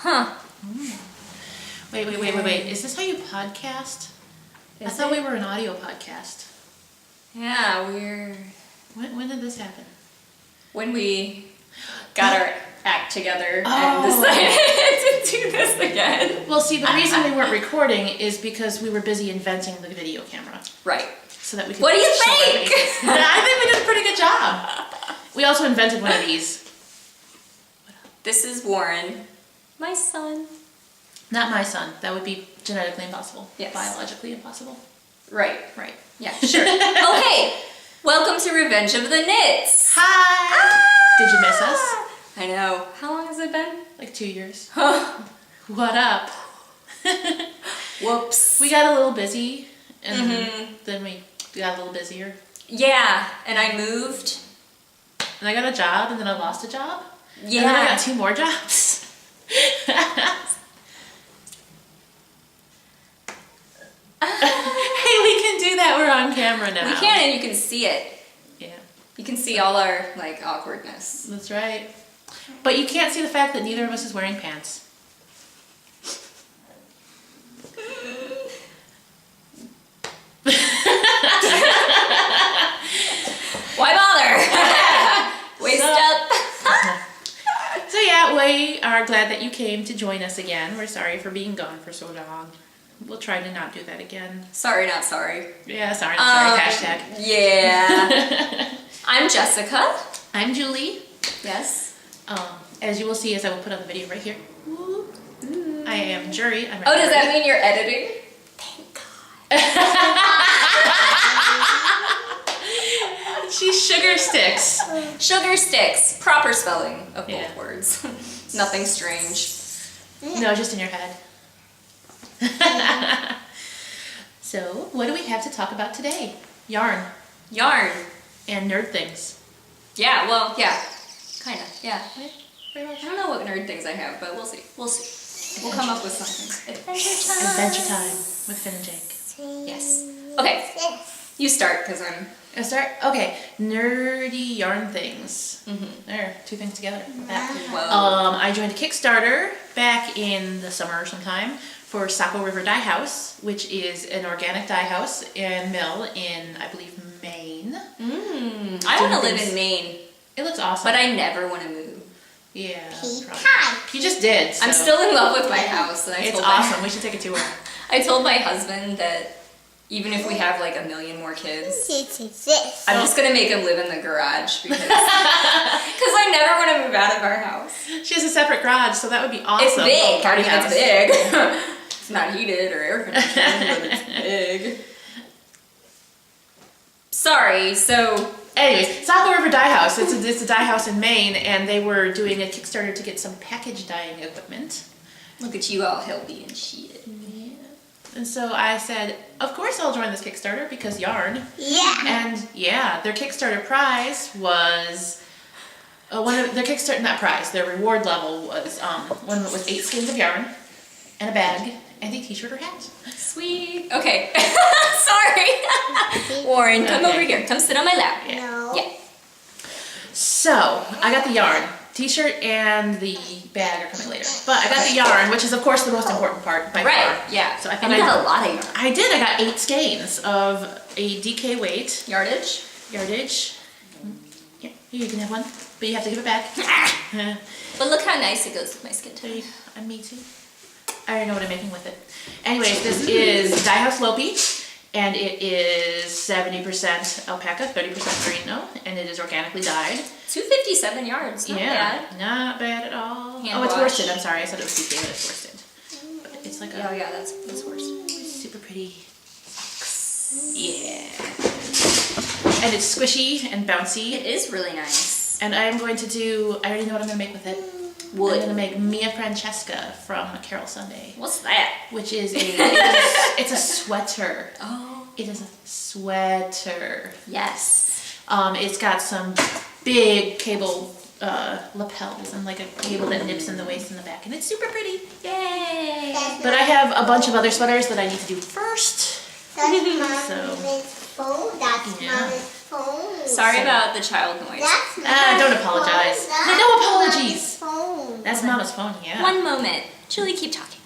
Huh. Wait. Is this how you podcast? I thought we were an audio podcast. Yeah, we're... When did this happen? When we got our act together and decided to do this again. Well, see, the reason we weren't recording is because we were busy inventing the video camera. Right. So that we could. What do you show our think? faces. I think we did a pretty good job. We also invented one of these. This is Warren, my son. Not my son. That would be genetically impossible. Yes. Biologically impossible. Right. Right. Yeah, sure. Okay. Welcome to Revenge of the Knits. Hi. Did you miss us? I know. How long has it been? Like 2 years. Huh. What up? Whoops. We got a little busy, and then we got a little busier. Yeah, and I moved. And I got a job, and then I lost a job. Yeah. And then I got 2 more jobs. Hey, we can do that. We're on camera now. We can, and you can see it. Yeah. You can see all our, like, awkwardness. That's right. But you can't see the fact that neither of us is wearing pants. Why bother? Waist up. So yeah, we are glad that you came to join us again. We're sorry for being gone for so long. We'll try to not do that again. Sorry, not sorry. Yeah, sorry, not sorry. Hashtag. Yeah. I'm Jessica. I'm Julie. Yes. As you will see, as I will put on the video right here. I am Jury. I'm Oh, does that mean you're editing? Thank God. She's Sugar Sticks. Sugar Sticks. Proper spelling of both Yeah. words. Nothing strange. No, just in your head. So, what do we have to talk about today? Yarn. Yarn. And nerd things. Yeah, well, yeah. Kind of, yeah. Pretty much. I don't know what nerd things I have, but we'll see. We'll see. We'll come up with something. Adventure time with Finn and Jake. Yes. Okay. You start, because I'm... Gonna start? Okay. Nerdy yarn things. There, 2 things together. That. Whoa. I joined a Kickstarter back in the summer sometime for Saco River Dye House, which is an organic dye house and mill in, I believe, Maine. I want to live in Maine. It looks awesome. But I never want to move. Yeah. You just did. So. I'm still in love with my house. And It's awesome. We should take a tour. I told my husband that even if we have like 1 million more kids, I'm just going to make him live in the garage because I never want to move out of our house. She has a separate garage, so that would be awesome. It's big. Party I mean, house. it's big. It's not heated or air conditioned, but it's big. Sorry, so... Anyways, Saco River Dye House. It's a dye house in Maine, and they were doing a Kickstarter to get some package dyeing equipment. Look at you all healthy and shit. Yeah. And so I said, of course I'll join this Kickstarter because yarn. Yeah. And yeah, their Kickstarter prize was their reward level was one that was 8 skeins of yarn and a bag and a t-shirt or hat. Sweet. Okay. Sorry. Warren, come over here. Come sit on my lap. Yeah. No. Yeah. So I got the yarn. T-shirt and the bag are coming later. But I got the yarn, which is of course the most important part by Right. far. Yeah. So I And think you got a lot of yarn. I did. I got 8 skeins of a DK weight Yardage. yardage. Yeah, you can have one, but you have to give it back. But look how nice it goes with my skin tone. And me too. I already know what I'm making with it. Anyways, this is Dye House Lopi, and it is 70% alpaca, 30% merino, and it is organically dyed. 257 yards. Not bad. Not bad at all. Hand It's wash. worsted. I'm sorry, I said it was DK, but it's worsted. But it's like a Oh yeah, that's worse. super pretty. Yeah. And it's squishy and bouncy. It is really nice. And I am going to do, I already know what I'm going to make with it. Wood. I'm going to make Mia Francesca from Carol Sunday, What's that? which is it's a sweater. Oh. It is a sweater. Yes. It's got some big cable lapels and like a cable that nips in the waist and the back, and it's super pretty. Yay. But I have a bunch of other sweaters that I need to do first. That's So, Mommy's phone. That's yeah. Mommy's phone. Sorry about the child noise. That's don't apologize. That's No apologies. Mommy's phone. That's Mama's phone, yeah. One moment. Julie, keep talking.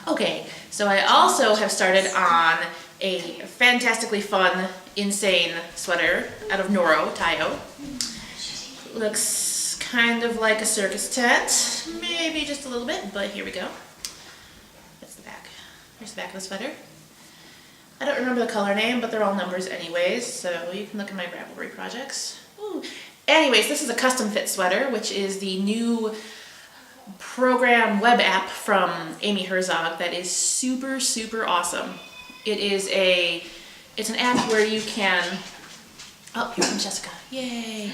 Okay, so I also have started on a fantastically fun, insane sweater out of Noro, Tayo. Looks kind of like a circus tent, maybe just a little bit, but here we go. That's the back. Here's the back of the sweater. I don't remember the color name, but they're all numbers anyways, so you can look at my Ravelry projects. Ooh. Anyways, this is a custom fit sweater, which is the new program web app from Amy Herzog that is super, super awesome. It's an app where you can, oh, here comes Jessica. Yay.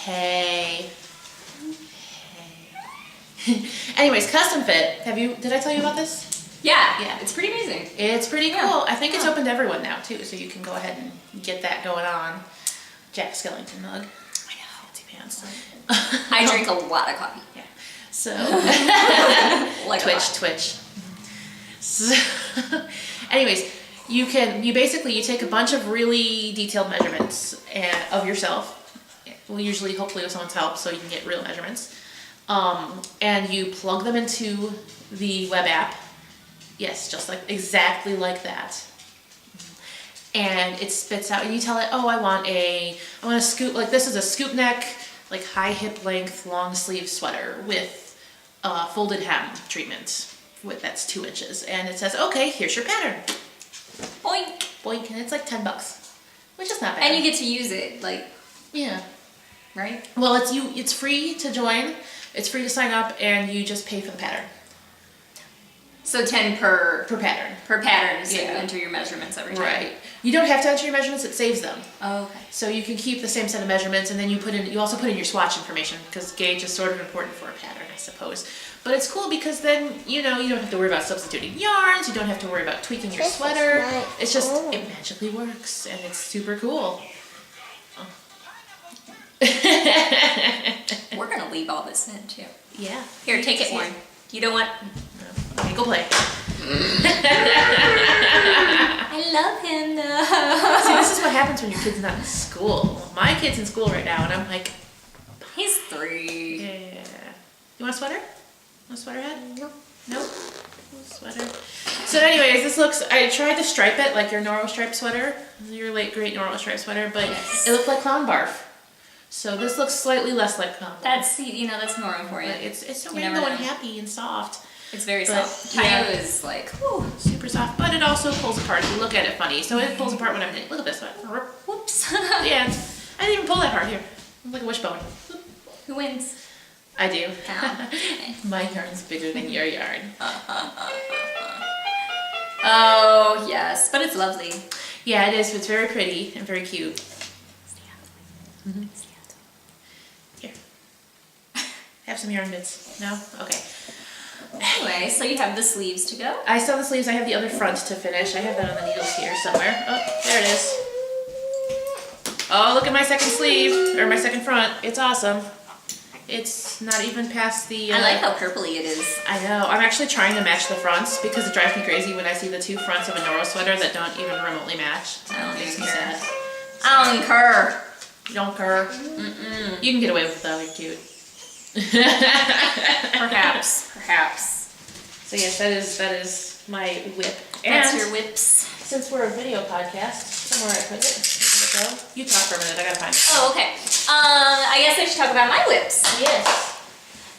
Hey. Anyways, custom fit. Did I tell you about this? Yeah, it's pretty amazing. It's pretty cool. I think it's open to everyone now too, so you can go ahead and get that going on. Jack Skellington mug. I know, fancy pants. I drink a lot of coffee. Yeah. So Like Twitch. So, anyways, you take a bunch of really detailed measurements of yourself. Well, usually, hopefully, with someone's help, so you can get real measurements. And you plug them into the web app. Yes, just like exactly like that. And it spits out, and you tell it, oh, I want a scoop, like this is a scoop neck, like high hip length, long sleeve sweater with folded hem treatment. That's 2 inches. And it says, okay, here's your pattern. Boink. Boink, and it's like $10, which is not bad. And you get to use it, like, yeah. right? Well, it's free to join, it's free to sign up, and you just pay for the pattern. So 10 per pattern. Per pattern, so you Yeah. enter your measurements every time. Right. You don't have to enter your measurements, it saves them. Oh, okay. So you can keep the same set of measurements, and then you also put in your swatch information, because gauge is sort of important for a pattern, I suppose. But it's cool because then, you don't have to worry about substituting yarns, you don't have to worry about tweaking your sweater. It's just, it magically works, and it's super cool. We're going to leave all this in, too. Yeah. Here, take it, Warren. You don't want... Okay, go play. I love him, though. See, this is what happens when your kid's not in school. My kid's in school right now, and I'm like... He's 3. Yeah. You want a sweater? Want a sweater head? No. Nope. Sweater. So anyways, I tried to stripe it like your Noro stripe sweater, your late great Noro stripe sweater, but it looked like clown barf. So this looks slightly less like clown barf. That's Nora for you. But it's so You never rainbow and know. happy and soft. It's very But, soft. yeah. Tayo is like, whew. Super soft, but it also pulls apart if you look at it funny. So it pulls apart when I'm knitting. Look at this one. Whoops. Yeah, I didn't even pull that part here. It's like a wishbone. Who wins? I do. Oh. My yarn's bigger than your yarn. Oh, yes. But it's lovely. Yeah, it is. It's very pretty and very cute. Mm-hmm. Here. Have some yarn bits. No? Okay. Anyway, so you have the sleeves to go. I still have the sleeves. I have the other front to finish. I have that on the needles here somewhere. Oh, there it is. Oh, look at my second sleeve, or my second front. It's awesome. It's not even past the... I like how purpley it is. I know. I'm actually trying to match the fronts because it drives me crazy when I see the 2 fronts of a Noro sweater that don't even remotely match. I don't Makes me care. sad. I don't care. You don't care? Mm-mm. You can get away with it though. You're cute. Perhaps. So yes, that is my whip. That's And your whips. since we're a video podcast, somewhere I put it. Where did it go? You talk for a minute. I gotta find it. Oh, okay. I guess I should talk about my whips. Yes.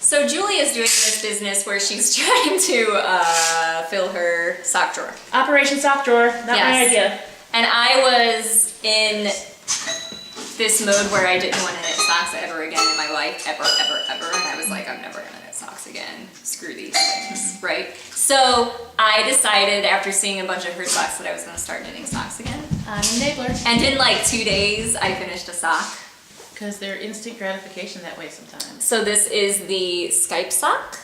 So Julie is doing this business where she's trying to fill her sock drawer. Operation sock drawer. Not my Yes. idea. And I was in this mode where I didn't want to knit socks ever again in my life, ever. And I was like, I'm never gonna knit socks again. Screw these things, right? So I decided after seeing a bunch of her socks that I was gonna start knitting socks again. I'm an enabler. And in like 2 days, I finished a sock. Because they're instant gratification that way sometimes. So this is the Skype sock.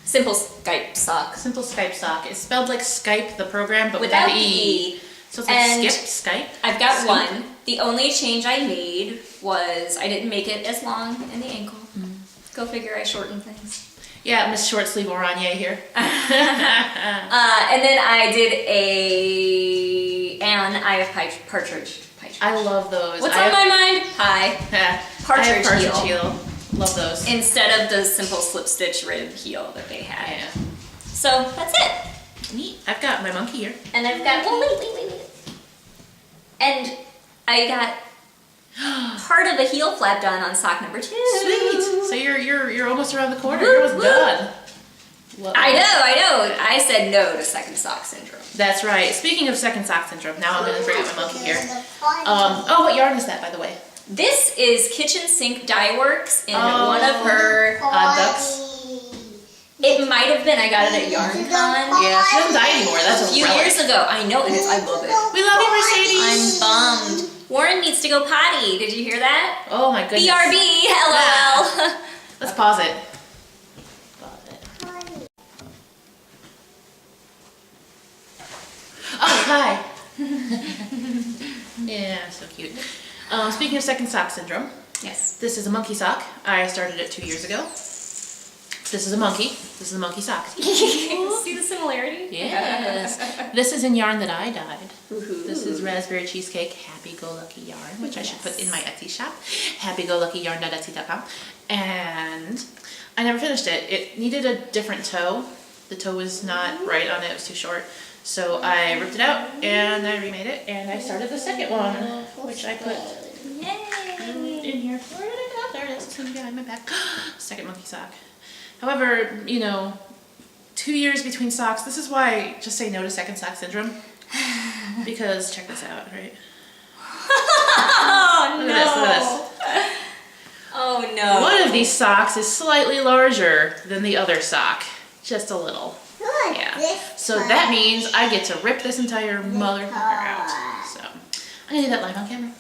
Simple Skype sock. Simple Skype sock. It's spelled like Skype, the program, but Without without the E. E. So it's like And skip, Skype. I've got Scoop. one. The only change I made was I didn't make it as long in the ankle. Go figure, I shortened things. Yeah, Miss Short Sleeve Oranje here. And then I did an eye of partridge. I love those. What's on my mind? Pie. I have Partridge partridge heel. heel. Love those. instead of the simple slip stitch rib heel that they had. Yeah. So that's it. Neat. I've got my monkey here. And I've got, well, wait. And I got part of a heel flap done on sock number 2. Sweet. So you're almost around the corner. Woo, You're almost woo. done. Love I it. know. I said no to second sock syndrome. That's right. Speaking of second sock syndrome, now I'm going to bring out my monkey here. Oh, what yarn is that, by the way? This is Kitchen Sink Dye Works in one of her ducks. It might have been I got it at YarnCon Yeah, she doesn't dye anymore. That's a a few relic. years ago. I know, and I love it. We love you, I'm Mercedes. bummed. Warren needs to go potty. Did you hear that? Oh my goodness. BRB. LOL. Let's pause it. Oh, hi. Yeah, so cute. Speaking of second sock syndrome, Yes. this is a monkey sock. I started it 2 years ago. This is a monkey. This is a monkey sock. See the similarity? Yes. This is in yarn that I dyed. Woohoo. This is raspberry cheesecake happy-go-lucky yarn, which I should put in my Etsy shop, happygoluckyyarn.etsy.com. And I never finished it. It needed a different toe. The toe was not right on it. It was too short. So I ripped it out and I remade it, and I started the second one, which I put Yay. in here. Where did it go? There it is. It's behind my back. Second monkey sock. However, 2 years between socks. This is why just say no to second sock syndrome. Because check this out, right? Oh no. Look at this. Oh no. One of these socks is slightly larger than the other sock. Just a little. Yeah. So that means I get to rip this entire motherfucker out. So I'm gonna do that live on camera.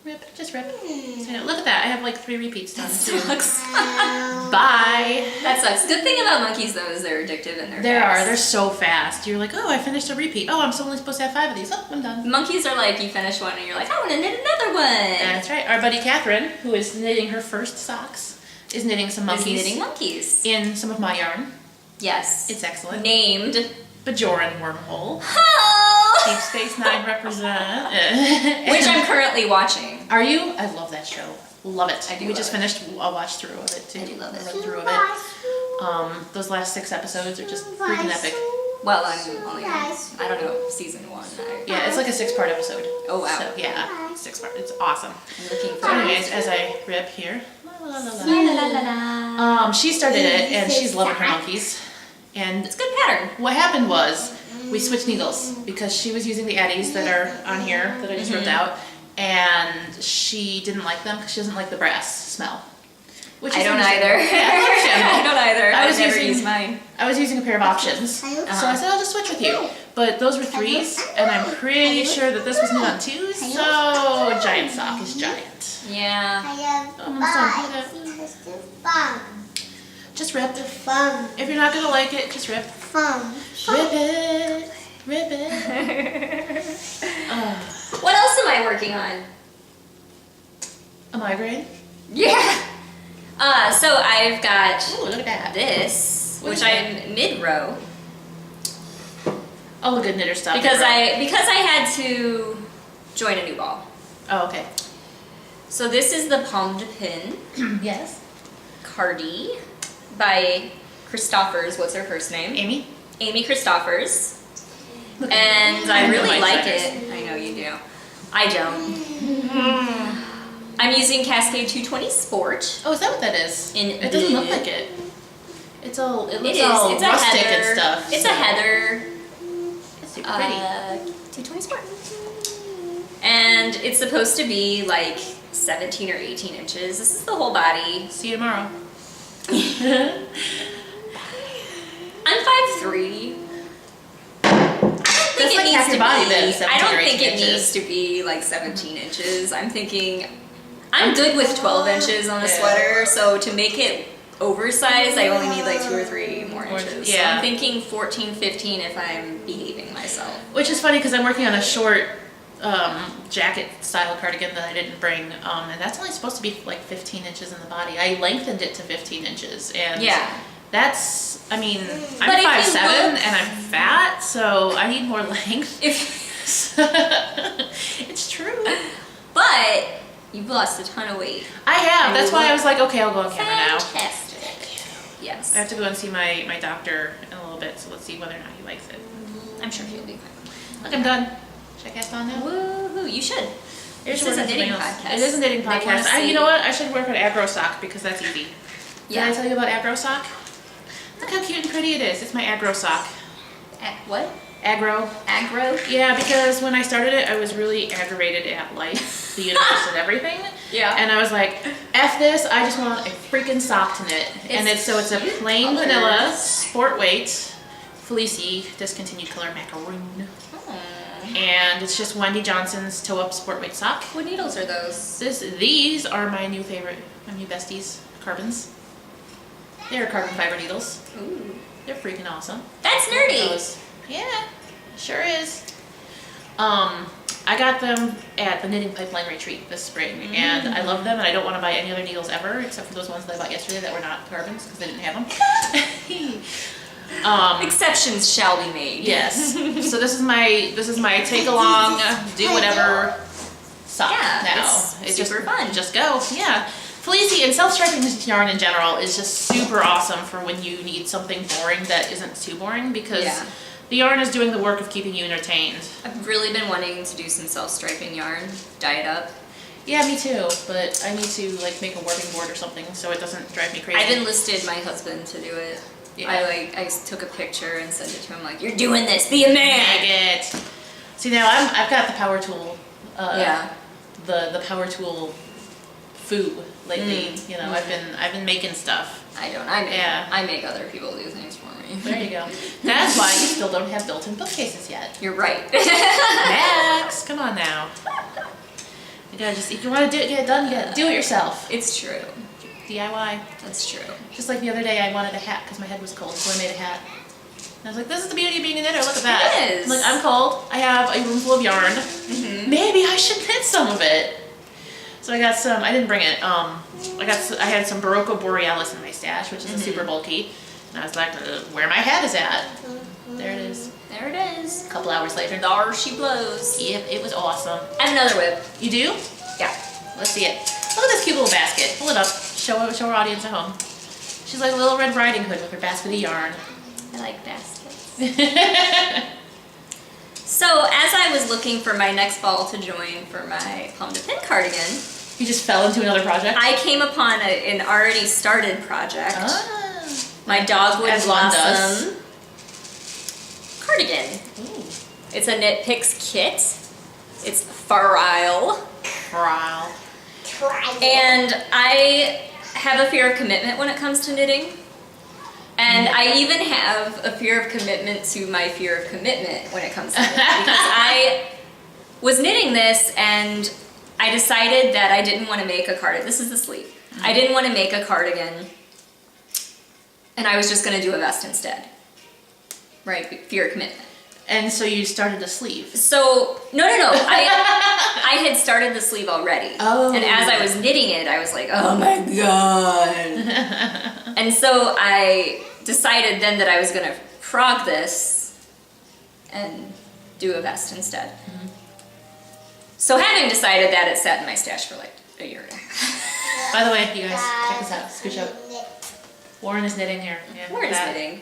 Rip, just rip. So, look at that. I have like 3 repeats done too. Sucks. Bye. That sucks. Good thing about monkeys though is they're addictive and they're fast. They're so fast. You're like, oh, I finished a repeat. Oh, I'm only supposed to have 5 of these. Oh, I'm done. Monkeys are like, you finish one and you're like, I want to knit another one. That's right. Our buddy Catherine, who is knitting her first socks, is knitting some monkeys. Is knitting monkeys. In some of my yarn. Yes. It's excellent. Named Bajoran Wormhole. Oh! Deep Space Nine represent. Which I'm currently watching. Are you? I love that show. Love it. I do We love just it. finished a watch through of it too. I do love it. A run through of it. Those last 6 episodes are just freaking epic. Well, I'm only on, I don't know, season 1. Yeah, it's like a 6-part episode. Oh, wow. So yeah, 6-part. It's awesome. I'm looking So for anyways, as I rip here. La, la, la, la. La, la, la, la. She started it and she's loving her monkeys. And It's a good pattern. what happened was we switched needles because she was using the eddies that are on here that I just ripped out, and she didn't like them because she doesn't like the brass smell. Which I is don't understandable. either. Yeah, understandable. I don't either. I was I've never using- used mine. I was using a pair of options, so I said I'll just switch with you. But those were 3s, and I'm pretty sure that this was knit on 2s, so giant sock is giant. Yeah. I'm almost done with it. Just rip. If you're not gonna like it, just rip. Rip it. Rip it. What else am I working on? A migraine. Yeah. So I've got Ooh, look at that. this, What which is that? I'm mid-row All the good knitter stuff. because I had to join a new ball. Oh, okay. So this is the Palm de Pin Yes. Cardi by Christoffers. What's her first name? Amy? Amy Christoffers. Look And I I know really my like sweaters. it. I know you do. I don't. I'm using Cascade 220 Sport. Oh, is that what that is? It doesn't look like it. It looks all It's rustic a heather. and stuff. It's so a heather. It's super pretty. 220 Sport. And it's supposed to be like 17 or 18 inches. This is the whole body. See you tomorrow. I'm 5'3". That's like half your body then, 17 I don't or think 18 it inches. needs to be like 17 inches. I'm thinking I'm good with 12 inches on a Yeah. sweater, so to make it oversized, I only need like 2 or 3 more More- inches. So yeah. I'm thinking 14, 15 if I'm behaving myself. Which is funny because I'm working on a short jacket style cardigan that I didn't bring, and that's only supposed to be like 15 inches in the body. I lengthened it to 15 inches, and Yeah. that's, I mean, But I'm if you 5'7" look- and I'm fat, so I need more length. If It's true. But You've lost a ton of weight. I have. And That's you why I look was like, okay, I'll go on camera now. Fantastic. Yes. I have to go and see my doctor in a little bit, so let's see whether or not he likes it. I'm sure he'll be fine. Look, I'm done. Should I cast on now? Woohoo! You should. This is a knitting podcast. It is a knitting They wanna podcast. You see- know what? I should work on Agro Sock because that's easy. Yeah. Did I tell you about Agro Sock? Look how cute and pretty it is. It's my Agro Sock. What? Agro. Aggro? Yeah, because when I started it, I was really aggravated at life, the universe, and everything. Yeah. And I was like, F this, I just want a freaking sock to knit. And it's a cute plain colors. vanilla, sport weight, fleecy, discontinued color macaroon. And it's just Wendy Johnson's Toe Up Sport Weight Sock. What needles are those? These are my new favorite, my new besties, carbons. They're carbon fiber needles. Ooh. They're freaking awesome. That's nerdy. Those. Yeah, sure is. I got them at the Knitting Pipeline Retreat this spring, and I love them, and I don't want to buy any other needles ever, except for those ones that I bought yesterday that were not carbons, because they didn't have them. Exceptions shall be made. Yes. So this is my take along, do whatever sock Yeah, now. it's super fun. Just go. Yeah. Fleecy and self-striping yarn in general is just super awesome for when you need something boring that isn't too boring, because Yeah. the yarn is doing the work of keeping you entertained. I've really been wanting to do some self-striping yarn, dye it up. Yeah, me too, but I need to like make a warping board or something so it doesn't drive me crazy. I've enlisted my husband to do it. Yeah. I took a picture and sent it to him like, you're doing this, be a man! Maggot. See, now I've got the power tool. Yeah. The power tool foo lately. You know, I've been making stuff. I make other people do things for me. There you go. That's why you still don't have built-in bookcases yet. You're right. Max, come on now. You gotta just, if you want to get it done, you gotta do it yourself. It's true. DIY. That's true. Just like the other day, I wanted a hat because my head was cold, so I made a hat. And I was like, this is the beauty of being a knitter, look at that. It is. I'm like, I'm cold, I have a room full of yarn. Maybe I should knit some of it. So I got some, I didn't bring it, I had some Barocco Borealis in my stash, which is super bulky. And I was like, where my hat is at. There it is. There it is. A couple hours later. There she blows. Yep, it was awesome. I have another whip. You do? Yeah. Let's see it. Look at this cute little basket. Pull it up. Show our audience at home. She's like a little Red Riding Hood with her basket of yarn. I like baskets. So as I was looking for my next ball to join for my Palm to Pin cardigan, You just fell into another project? I came upon an already started project. Ah. My Dogwood As one Blossom cardigan. Ooh. It's a Knit Picks kit. It's Farile. Wow. Try it. And I have a fear of commitment when it comes to knitting. And I even have a fear of commitment to my fear of commitment when it comes to knitting. Because I was knitting this and I decided that I didn't want to make a cardigan. This is the sleeve. I didn't want to make a cardigan. And I was just going to do a vest instead. Right? Fear of commitment. And so you started a sleeve. So, no. I had started the sleeve already. Oh. And as I was knitting it, I was like, oh my god. And so I decided then that I was going to frog this and do a vest instead. So having decided that, it sat in my stash for like a year and a half. By the way, you guys, check this out. Scooch up. Warren is knitting here. Yeah, Where is that. knitting?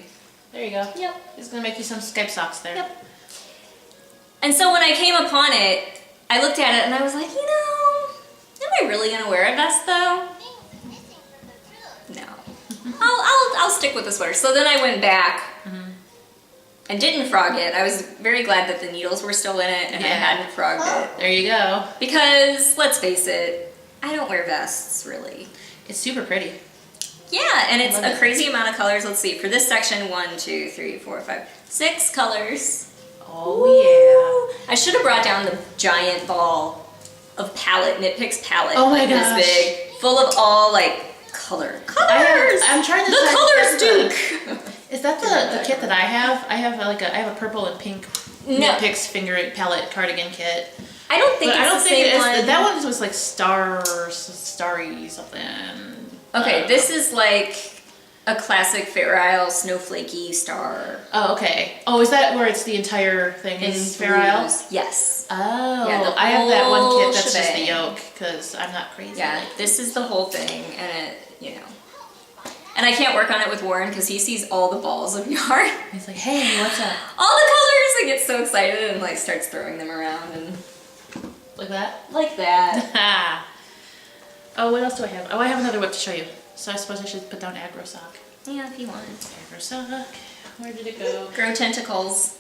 There you go. Yep. He's gonna make you some Skype socks there. Yep. And so when I came upon it, I looked at it and I was like, you know, am I really gonna wear a vest though? No. I'll stick with the sweater. So then I went back and didn't frog it. I was very glad that the needles were still in it and I Yeah. hadn't frogged it. There you go. Because, let's face it, I don't wear vests, really. It's super pretty. Yeah, and it's Love a it. crazy amount of colors. Let's see, for this section, 1, 2, 3, 4, 5, 6 colors. Oh I should have brought down the giant ball of palette, Knit Picks palette. Oh my like gosh. This big, full of all, like, colors. I'm trying to The decide colors, if Duke! Is that the kit that I have? I have I have a purple and pink No. Knit Picks finger palette cardigan kit. I don't think But it's I don't the think same it is. one. That one was like starry something. Okay, this is like a classic Fair Isle snowflakey star. Oh, okay. Oh, is that where it's the entire thing In in Fair Isle? blues. Yes. Oh, Yeah, the I have that one whole kit that's just the shebang. yoke because I'm not crazy. Yeah, like- this is the whole thing, and it, you know. And I can't work on it with Warren because he sees all the balls of yarn. He's like, hey, what's up? All the colors, and gets so excited and like starts throwing them around and Like that? like that. Oh, what else do I have? Oh, I have another whip to show you. So I suppose I should put down aggro sock. Yeah, if you want. Aggro sock. Where did it go? Grow tentacles.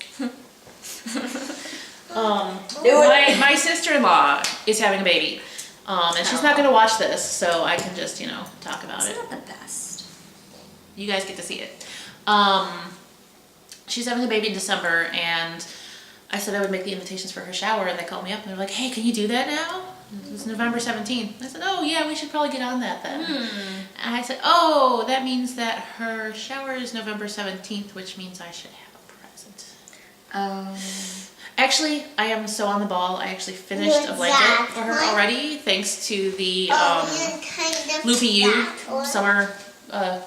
My sister-in-law is having a baby. And she's not gonna watch this, so I can just, talk about It's it. not the best. You guys get to see it. She's having a baby in December, and I said I would make the invitations for her shower, and they called me up and they're like, hey, can you do that now? It's November 17th. I said, oh yeah, we should probably get on that then. And I said, oh, that means that her shower is November 17th, which means I should have a present. Actually, I am so on the ball. I actually finished a blanket for her already, thanks to the Loopy U summer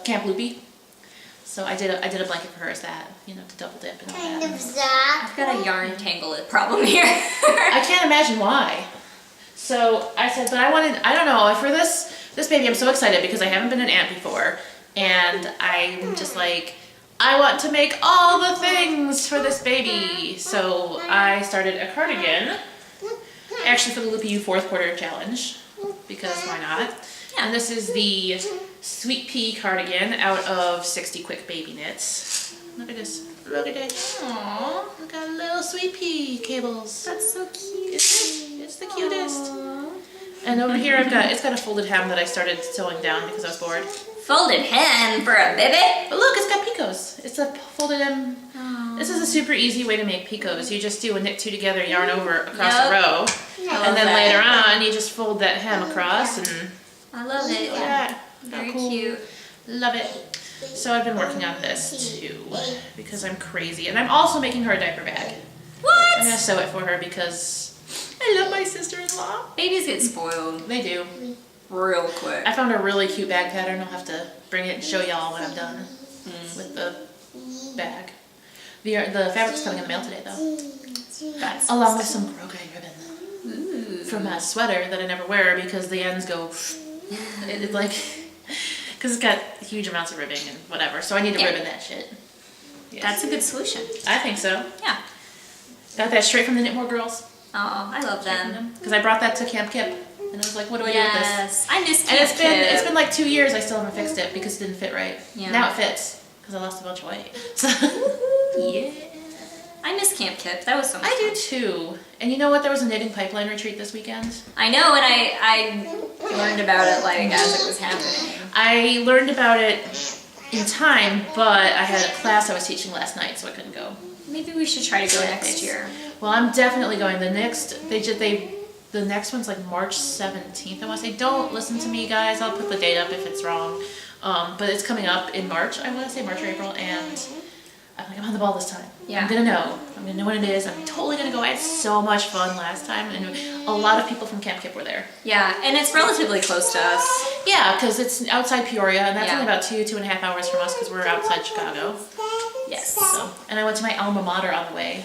Camp Loopy. So I did a blanket for her as that, to double dip and all that. I've got a yarn tangle problem here. I can't imagine why. So I said, but I don't know, for this baby I'm so excited because I haven't been an aunt before, and I'm just like, I want to make all the things for this baby. So I started a cardigan, actually for the Loopy U 4th quarter challenge, because why not? And this is the Sweet Pea cardigan out of 60 Quick Baby Knits. Look at this. Look at it. Aww. Look at little Sweet Pea cables. That's so cute. It's the cutest. And over here it's got a folded hem that I started sewing down because I was bored. Folded hem for a baby? But look, it's got picots. It's a folded hem. This is a super easy way to make picots. You just do a knit 2 together, yarn over across a row. And then later on, you just fold that hem across and... I love it. Look at that. Very Cool. cute. Love it. So I've been working on this too because I'm crazy. And I'm also making her a diaper bag. I'm What? going to sew it for her because I love my sister-in-law. Babies get spoiled They do. real quick. I found a really cute bag pattern. I'll have to bring it and show y'all when I'm done with the bag. The fabric's coming in the mail today though. That's Along with some Grow Guide ribbon from a sweater that I never wear because the ends go, it's like, because it's got huge amounts of ribbing and whatever. So I need to ribbon that shit. Yes. That's a good solution. I think so. Yeah. Got that straight from the Knitmore girls. Oh, I love them. Because I brought that to Camp Kip. And I was like, what do I do with this? Yes, I miss And Camp it's Kip. been like 2 years, I still haven't fixed it because it didn't fit right. Yeah. Now it fits because I lost a bunch of weight. So, yeah. I miss Camp Kip. That was so much I fun. do too. And you know what? There was a knitting pipeline retreat this weekend. I know, and I learned about it like as it was happening. I learned about it in time, but I had a class I was teaching last night, so I couldn't go. Maybe we should try to go next year. Well, I'm definitely going. The next one's like March 17th. I want to say, don't listen to me, guys. I'll put the date up if it's wrong. But it's coming up in March. I want to say March or April, and I'm like, I'm on the ball this time. Yeah. I'm gonna know what it is. I'm totally gonna go. I had so much fun last time, and a lot of people from Camp Kip were there. Yeah, and it's relatively close to us. Yeah, because it's outside Peoria, and that's Yeah. only about 2.5 hours from us because we're outside Chicago. Yes. So, and I went to my alma mater on the way,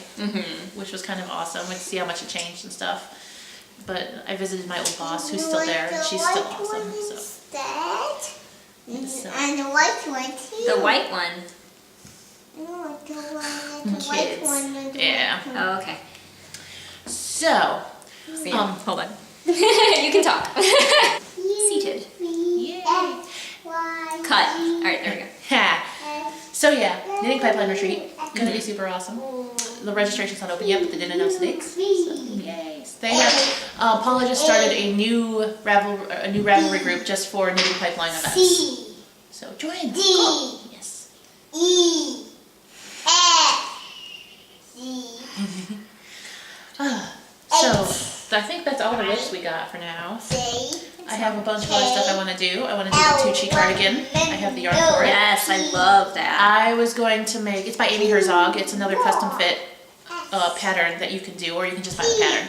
which was kind of awesome. Went to see how much it changed and stuff. But I visited my old boss, who's still there, and she's still awesome. So. And the white one too. The white one. No, the white Kids. one. And the Yeah. white one. Oh, okay. So, See, hold on. You can talk. Seated. yay. Cut. All right, there we go. Ha. So yeah, knitting pipeline retreat. Gonna be super awesome. The registration's not open yet, but they didn't announce the dates. So, yay. They have. Paula just started a new Ravelry group just for knitting pipeline events. C So join. D Cool. Yes. E F C. So I think that's all the lists we got for now. J. I have a bunch of other stuff I want to do. I want to do the Tucci cardigan. I have the yarn for it. Yes, I love that. I was going to make, it's by Amy Herzog. It's another custom fit pattern that you can do, or you can just buy the pattern.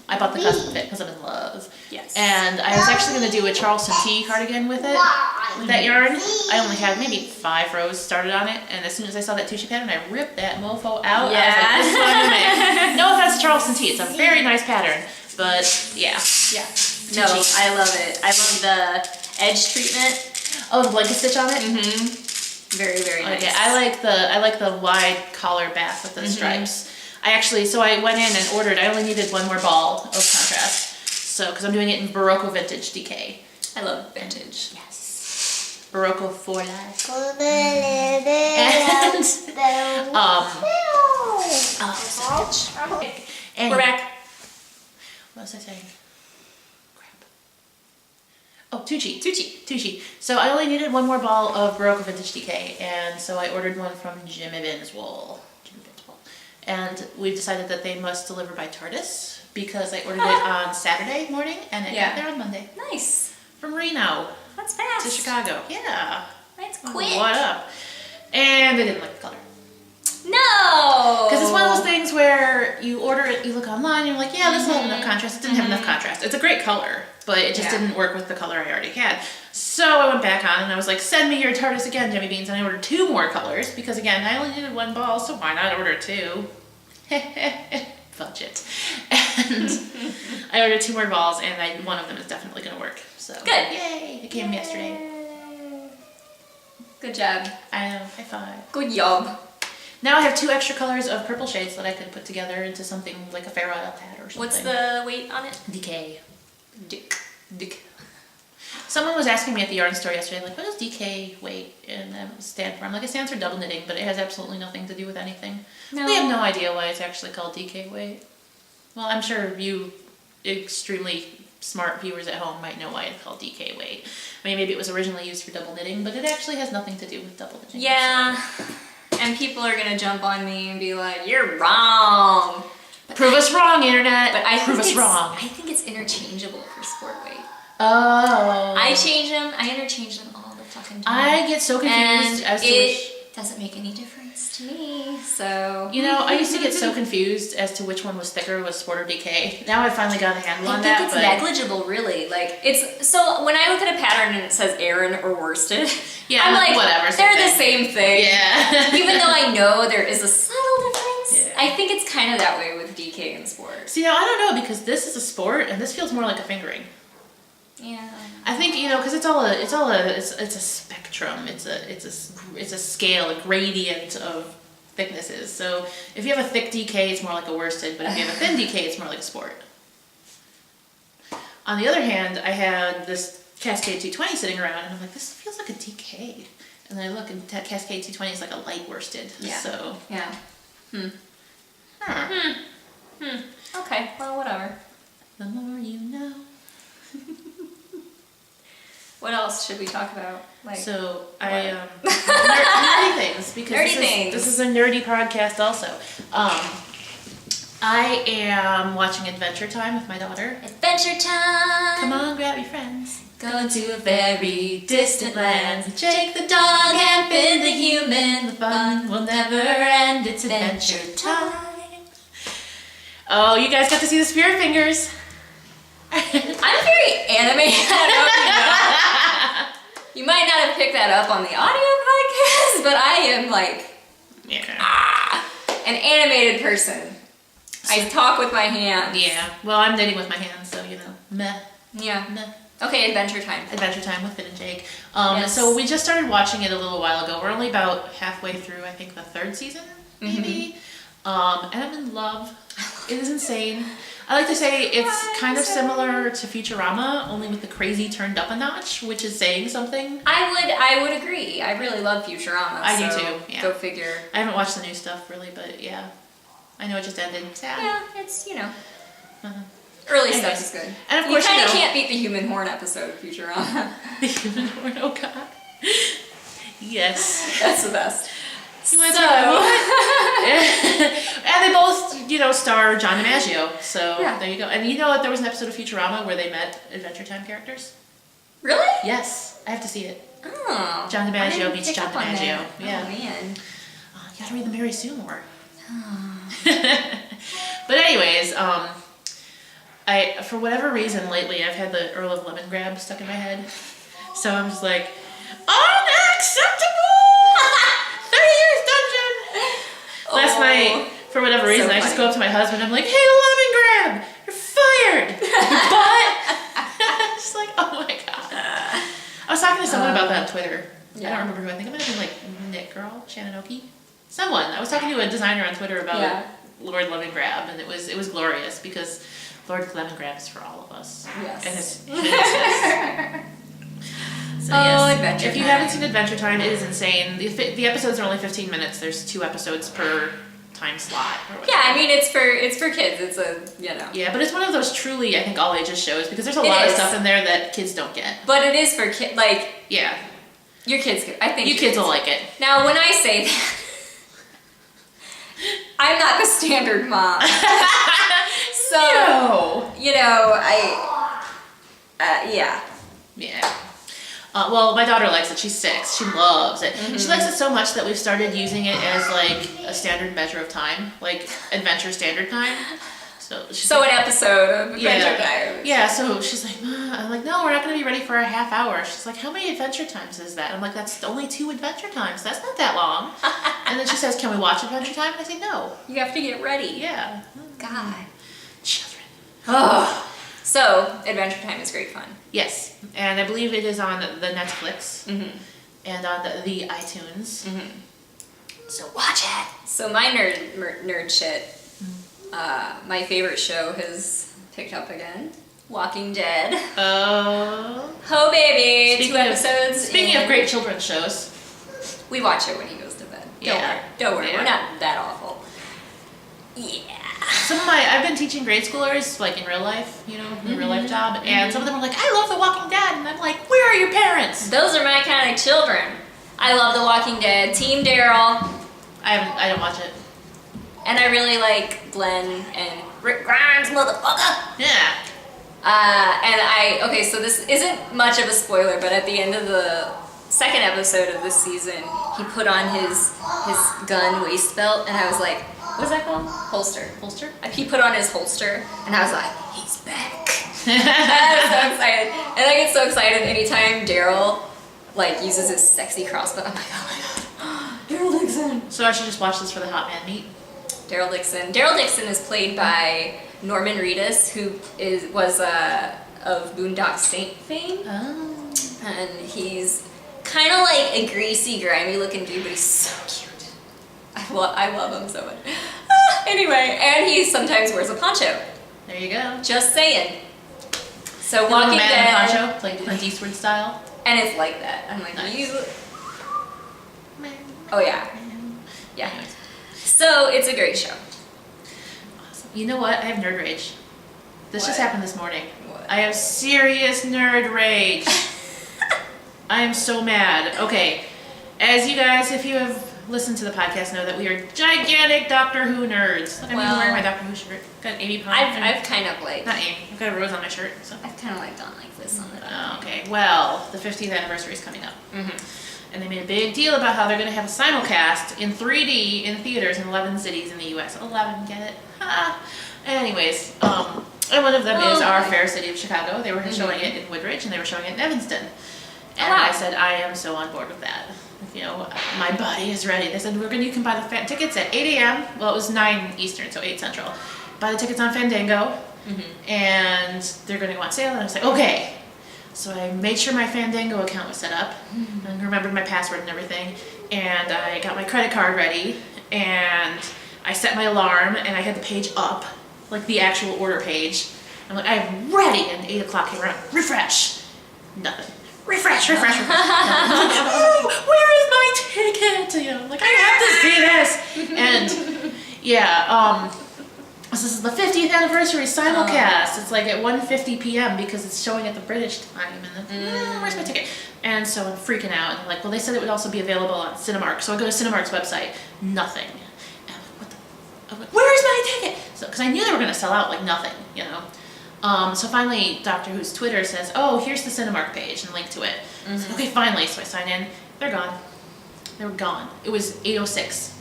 I bought the custom fit because I'm in love. Yes. And I was actually going to do a Charleston Tee cardigan with it, with that yarn. I only had maybe 5 rows started on it, and as soon as I saw that Tushy pattern, I ripped that mofo out. Yeah. I was like, this is what I'm going to make. No offense to Charleston Tee, it's a very nice pattern, but yeah. No, I love it. I love the edge treatment. Oh, the blanket stitch on it? Mm-hmm. Very, very nice. Okay, I like the wide collar back with the stripes. So I went in and ordered, I only needed 1 more ball of contrast. So, because I'm doing it in Barocco Vintage DK. I love vintage. Yes. Barocco for life. And, We're back. What was I saying? Crap. Oh, Tucci. So I only needed 1 more ball of Barocco Vintage DK, and so I ordered one from Jim Evans Wool. And we've decided that they must deliver by TARDIS, because I ordered it on Saturday morning, and it got there on Monday. Nice. From Reno. That's fast. To Chicago. Yeah. That's quick. What up? And they didn't like the color. No! Because it's one of those things where you order it, you look online, and you're like, yeah, this will have enough contrast. It didn't have enough contrast. It's a great color, but it just didn't work with the color I already had. So I went back on and I was like, send me your TARDIS again, Jimmy Beans. And I ordered 2 more colors because, again, I only needed 1 ball, so why not order 2? Budget. And I ordered 2 more balls, and one of them is definitely going to work. So good. Yay! It came yesterday. Good job. I know. High five. Good job. Now I have 2 extra colors of purple shades that I could put together into something like a Fair Isle pad or something. What's the weight on it? DK. Dick. Someone was asking me at the yarn store yesterday, like, what does DK weight and stand for? I'm like, it stands for double knitting, but it has absolutely nothing to do with anything. No. We have no idea why it's actually called DK weight. Well, I'm sure you extremely smart viewers at home might know why it's called DK weight. I mean, maybe it was originally used for double knitting, but it actually has nothing to do with double knitting. Yeah. So. And people are going to jump on me and be like, you're wrong. Prove us wrong, internet. But I Prove us wrong. I think it's interchangeable for sport weight. Oh. I interchange them all the fucking time. I get so confused as to it doesn't make any difference to me, so... You know, I used to get so confused as to which one was thicker, was sport or DK. Now I've finally got a handle on that, I think it's negligible, really. Like, it's... So, when I look at a pattern and it says Aran or worsted, yeah, I'm like, whatever, they're the same thing. Yeah. Even though I know there is a subtle difference, yeah. I think it's kind of that way with DK and sport. See, now I don't know, because this is a sport and this feels more like a fingering. Yeah. I think, you know, because it's a spectrum. It's a scale, a gradient of thicknesses. So if you have a thick DK, it's more like a worsted, but if you have a thin DK, it's more like a sport. On the other hand, I had this Cascade 220 sitting around, and I'm like, this feels like a DK. And then I look, and Cascade 220 is like a light worsted. Yeah. So. Yeah. Huh. Okay, well, whatever. The more you know. What else should we talk about? Like, so nerdy things, because this is a nerdy podcast also. I am watching Adventure Time with my daughter. Adventure Time! Come on, grab your friends. Go to a very distant land. Jake the dog and Finn the human. The fun will never end. It's Adventure Time. Oh, you guys got to see the spirit fingers. I'm very animated. I don't know if you know. You might not have picked that up on the audio podcast, but I am like an animated person. I talk with my hands. Yeah. Well, I'm knitting with my hands, so you know. Meh. Yeah. Meh. Okay, Adventure Time. Adventure Time with Finn and Jake. Yes. So we just started watching it a little while ago. We're only about halfway through, I think, the 3rd season, maybe. And I'm in love. It is insane. I like to say it's kind of similar to Futurama, only with the crazy turned up a notch, which is saying something. I would agree. I really love Futurama. I do too. Yeah. Go figure. I haven't watched the new stuff really, but yeah, I know it just ended. Sad. Yeah, it's early stuff is good. And of course, you kind of can't beat the human horn episode of Futurama. The human horn. Oh God. Yes. That's the best. You want to talk about and they both, star John DiMaggio. So there you go. And you know what? There was an episode of Futurama where they met Adventure Time characters. Really? Yes, I have to see it. Oh. John DiMaggio meets John DiMaggio. Yeah. Oh man. You gotta read the Mary Sue more. But anyways, for whatever reason lately, I've had the Earl of Lemon Grab stuck in my head. So I'm just like, unacceptable! 30 years dungeon! Last night, for whatever reason, I just go up to my husband. I'm like, hey, Lemon Grab, you're fired! But just like, oh my god. I was talking to someone about that on Twitter. Yeah. I don't remember who. I think it might have been like Knit Girl, Shannon Oki. Someone. I was talking to a designer on Twitter about Lord Lemon Grab, and it was glorious because Lord Lemon Grab is for all of us. Yes. And it's so Adventure if you Time. haven't seen Adventure Time, it is insane. The episodes are only 15 minutes. There's 2 episodes per time slot. Or whatever. Yeah, I mean it's for kids. It's a Yeah, but it's one of those truly, I think, all ages shows because there's a lot of stuff in there that kids don't get. But it is for kids. Like your kids. I think you kids will like it. Now, when I say that, I'm not the standard mom. So No. you know, yeah. Well, my daughter likes it. She's 6. She loves it. She likes it so much that we've started using it as like a standard measure of time, like Adventure Standard Time. So an episode of Adventure Time. Yeah, so she's like, Ma, I'm like, no, we're not going to be ready for a half hour. She's like, how many Adventure Times is that? I'm like, that's only 2 Adventure Times. That's not that long. And then she says, can we watch Adventure Time? And I say, no. You have to get ready. Yeah. God. Children. Oh. So, Adventure Time is great fun. Yes, and I believe it is on the Netflix and on the iTunes. So watch it. So my nerd shit. My favorite show has picked up again. Walking Dead. Oh. Oh baby, 2 episodes. Speaking of great children's shows, we watch it when he goes to bed. Yeah. Don't worry. Yeah. We're not that awful. Yeah. I've been teaching grade schoolers, like in real life, in a real life job, and some of them are like, I love The Walking Dead, and I'm like, where are your parents? Those are my kind of children. I love The Walking Dead. Team Daryl. I don't watch it. And I really like Glenn and Rick Grimes, motherfucker. Yeah. Okay, so this isn't much of a spoiler, but at the end of the 2nd episode of this season, he put on his gun waist belt, and I was like, what's that called? Holster. He put on his holster, and I was like, he's back. I was so excited. And I get so excited anytime Daryl uses his sexy crossbow. I'm like, oh my god, Daryl Dixon. So I should just watch this for the hot man meat. Daryl Dixon. Daryl Dixon is played by Norman Reedus, who was of Boondock Saint fame. Oh. And he's kind of like a greasy, grimy looking dude, but he's so cute. I love him so much. Anyway, and he sometimes wears a poncho. There you go. Just saying. So The Walking man Dead. in poncho, like Clint Eastwood style. And it's like that. I'm like, Nice. you. Oh yeah. Yeah. Anyways. So it's a great show. Awesome. You know what? I have nerd rage. This just What? happened this morning. What? I have serious nerd rage. I am so mad. Okay, as you guys, if you have listened to the podcast, know that we are gigantic Doctor Who nerds. I'm even wearing my Doctor Who shirt. Got Amy Pond. I've kind of like. Not Amy. I've got a rose on my shirt. So. I've kind of like done like this on the. Okay, well, the 50th anniversary is coming up. And they made a big deal about how they're going to have a simulcast in 3D in theaters in 11 cities in the U.S. 11, get it? Ha! Anyways, and one of them is our fair city of Chicago. They were showing it in Woodridge, and they were showing it in Evanston. And I said, I am so on board with that. My body is ready. They said, you can buy the tickets at 8 a.m. Well, it was 9 Eastern, so 8 Central. Buy the tickets on Fandango, and they're going to go on sale. And I was like, okay. So I made sure my Fandango account was set up, and remembered my password and everything, and I got my credit card ready, and I set my alarm, and I had the page up, like the actual order page. I'm like, I'm ready, and 8 o'clock came around, refresh, nothing. Refresh. Nothing. I'm like, oh, where is my ticket? I'm like, I have to see this. And yeah, this is the 50th anniversary simulcast. It's like at 1:50 p.m. because it's showing at the British time. And then, where's my ticket? And so I'm freaking out. And they're like, well, they said it would also be available on Cinemark. So I go to Cinemark's website. Nothing. And I'm like, what the? I'm like, where's my ticket? So, because I knew they were going to sell out like nothing, So finally, Doctor Who's Twitter says, oh, here's the Cinemark page and link to it. I said, okay, finally. So I sign in. They're gone. They were gone. It was 8:06.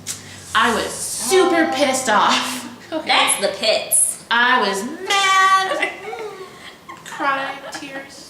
I was super pissed off. Okay. That's the pits. I was mad. Crying, tears.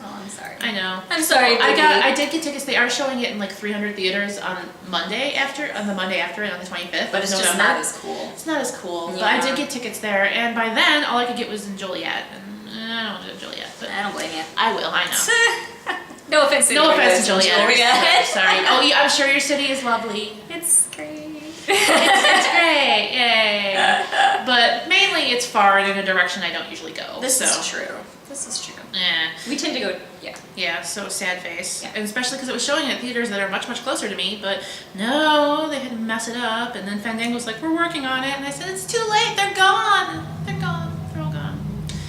Oh, I'm sorry. I know. I'm sorry, baby. I did get tickets. They are showing it in like 300 theaters on the Monday after it, on the 25th. But it's of just November. not as cool. It's not as cool. Yeah. But I did get tickets there, and by then all I could get was in Joliet, and I don't want to do Joliet, but I don't blame you. I will. I know. No offense to No offense to Joliet. Joliet. Sorry. Oh, yeah, I'm sure your city is lovely. It's great. It's great. Yay. But mainly it's far and in a direction I don't usually go. This is true. Yeah. We tend to go, Yeah, so sad face. Yeah. And especially because it was showing at theaters that are much, much closer to me, but no, they had to mess it up. And then Fandango's like, we're working on it. And I said, it's too late. They're gone. They're gone. They're all gone.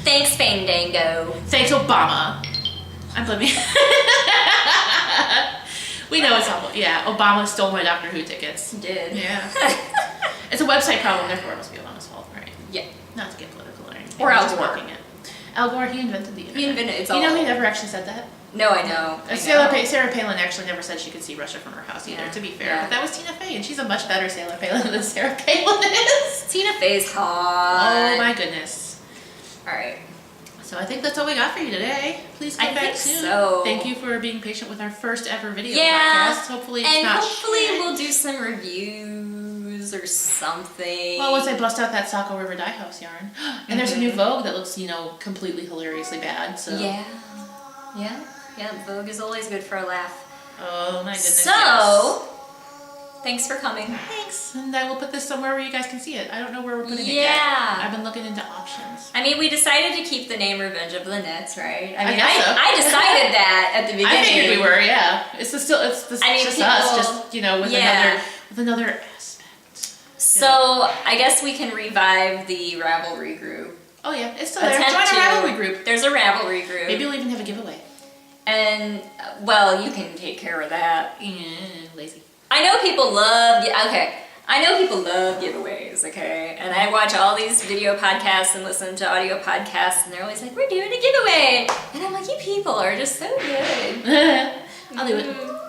Thanks, Fandango. Thanks, Obama. I'm blaming. We know it's all, Obama stole my Doctor Who tickets. He did. Yeah. It's a website problem, therefore it must be Obama's fault, right? Yeah. Not to get political or anything. Or Al just Gore. working it. Al Gore, he invented the internet. He invented it's You all. know he never actually said that? No, I know. Sarah Palin actually never said she could see Russia from her house either, Yeah. to be fair. Yeah. But that was Tina Fey, and she's a much better Sarah Palin than Sarah Palin is. Tina Fey's hot. Oh my goodness. Alright. So I think that's all we got for you today. Please come I back think soon. so. Thank you for being patient with our first ever video Yeah. podcast. Hopefully it's And not hopefully shit. we'll do some reviews or something. Well, once I bust out that Saco River Dye House yarn. And there's a new Vogue that looks, completely hilariously bad. So Yeah. Vogue is always good for a laugh. Oh my goodness. So, yes. thanks for coming. Thanks. And I will put this somewhere where you guys can see it. I don't know where we're putting it yet. Yeah. I've been looking into options. I mean, we decided to keep the name Revenge of the Nets, right? I guess so. I decided that at the beginning. I figured we were, yeah. It's just us, just with another aspect. So, I guess we can revive the Ravelry group. Oh yeah, it's still there. Attempt Join to. our Ravelry group. There's a Ravelry group. Maybe we'll even have a giveaway. And, well, you can take care of that. Yeah, lazy. I know people love giveaways, okay? And I watch all these video podcasts and listen to audio podcasts, and they're always like, we're doing a giveaway. And I'm like, you people are just so good. I'll do it.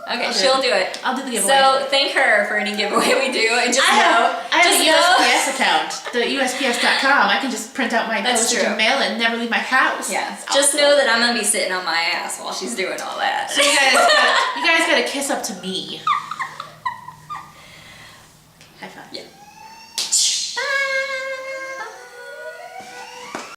Okay, she'll do it. I'll do the giveaway. So thank her for any giveaway we do, and just know. I have just a USPS account, the USPS.com. I can just print out my That's postage true. and mail it and never leave my house. Yeah, It's just awesome. know that I'm gonna be sitting on my ass while she's doing all that. So you guys gotta kiss up to me.